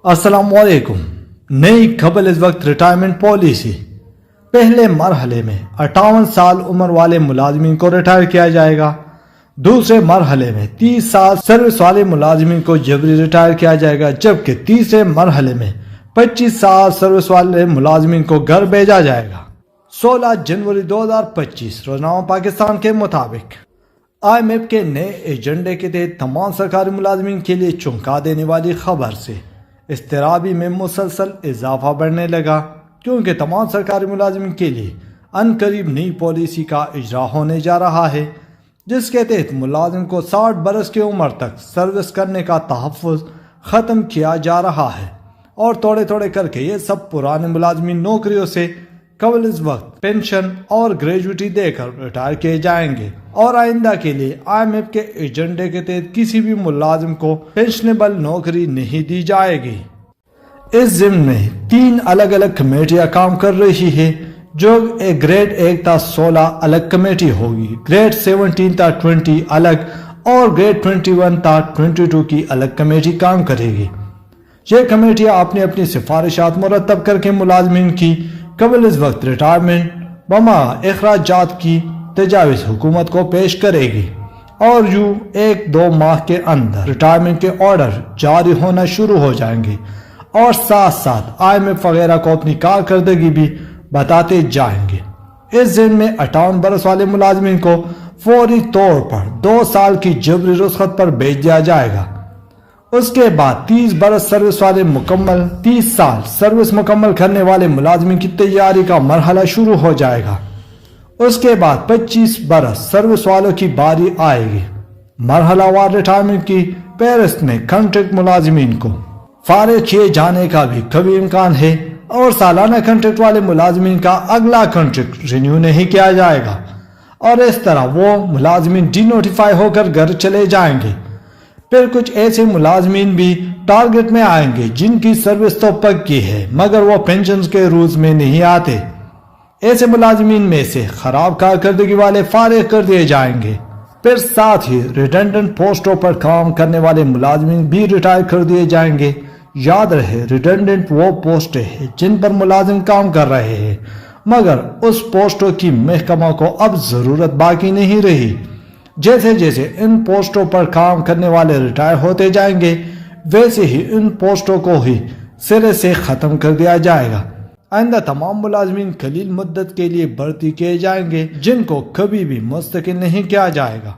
السلام علیکم۔ نئی قبل از وقت ریٹائرمنٹ پالیسی۔ پہلے مرحلے میں 58 سال عمر والے ملازمین کو ریٹائر کیا جائے گا۔ دوسرے مرحلے میں 30 سال سروس والے ملازمین کو جبری ریٹائر کیا جائے گا، جبکہ تیسرے مرحلے میں 25 سال سروس والے ملازمین کو گھر بھیجا جائے گا۔ 16 جنوری 2025 روزنامہ پاکستان کے مطابق IMF کے نئے ایجنڈے کے تحت تمام سرکاری ملازمین کے لیے چونکا دینے والی خبر سے اضطرابی میں مسلسل اضافہ بڑھنے لگا، کیونکہ تمام سرکاری ملازمین کے لیے عنقریب نئی پالیسی کا اجرا ہونے جا رہا ہے، جس کے تحت ملازم کو 60 برس کی عمر تک سروس کرنے کا تحفظ ختم کیا جا رہا ہے، اور تھوڑے تھوڑے کر کے یہ سب پرانے ملازمین نوکریوں سے قبل از وقت پینشن اور گریجویٹی دے کر ریٹائر کیے جائیں گے، اور آئندہ کے لیے IMF کے ایجنڈے کے تحت کسی بھی ملازم کو پینشنیبل نوکری نہیں دی جائے گی۔ اس ضمن میں 3 الگ الگ کمیٹیاں کام کر رہی ہیں، جو گریڈ 1 تا 16 الگ کمیٹی ہوگی، گریڈ 17 تا 20 الگ، اور گریڈ 21 تا 22 کی الگ کمیٹی کام کرے گی۔ یہ کمیٹیاں اپنی اپنی سفارشات مرتب کر کے ملازمین کی قبل از وقت ریٹائرمنٹ بما اخراجات کی تجاویز حکومت کو پیش کرے گی، اور 1-2 ماہ کے اندر ریٹائرمنٹ کے آرڈر جاری ہونا شروع ہو جائیں گے، اور ساتھ ساتھ IMF وغیرہ کو اپنی کارکردگی بھی بتاتے جائیں گے۔ اس ضمن میں 58 برس والے ملازمین کو فوری طور پر 2 سال کی جبری رخصت پر بھیج دیا جائے گا۔ اس کے بعد 30 برس سروس والے 30 سال سروس مکمل کرنے والے ملازمین کی تیاری کا مرحلہ شروع ہو جائے گا۔ اس کے بعد 25 برس سروس والوں کی باری آئے گی۔ مرحلہ وار ریٹائرمنٹ کی فہرست میں کنٹریکٹ ملازمین کو فارغ کیے جانے کا بھی کبھی امکان ہے، اور سالانہ کنٹریکٹ والے ملازمین کا اگلا کنٹریکٹ رینیو نہیں کیا جائے گا، اور اس طرح وہ ملازمین ڈی نوٹیفائی ہو کر گھر چلے جائیں گے۔ پھر کچھ ایسے ملازمین بھی ٹارگٹ میں آئیں گے جن کی سروس تو پکی ہے مگر وہ پینشنز کے روز میں نہیں آتے۔ ایسے ملازمین میں سے خراب کارکردگی والے فارغ کر دیے جائیں گے۔ پھر ساتھ ہی ریڈنڈنٹ پوسٹوں پر کام کرنے والے ملازمین بھی ریٹائر کر دیے جائیں گے۔ یاد رہے، ریڈنڈنٹ وہ پوسٹیں ہیں جن پر ملازم کام کر رہے ہیں، مگر اس پوسٹوں کی محکمہ کو اب ضرورت باقی نہیں رہی۔ جیسے جیسے ان پوسٹوں پر کام کرنے والے ریٹائر ہوتے جائیں گے، ویسے ہی ان پوسٹوں کو ہی سرے سے ختم کر دیا جائے گا۔ آئندہ تمام ملازمین قلیل مدت کے لیے بھرتی کیے جائیں گے، جن کو کبھی بھی مستقل نہیں کیا جائے گا۔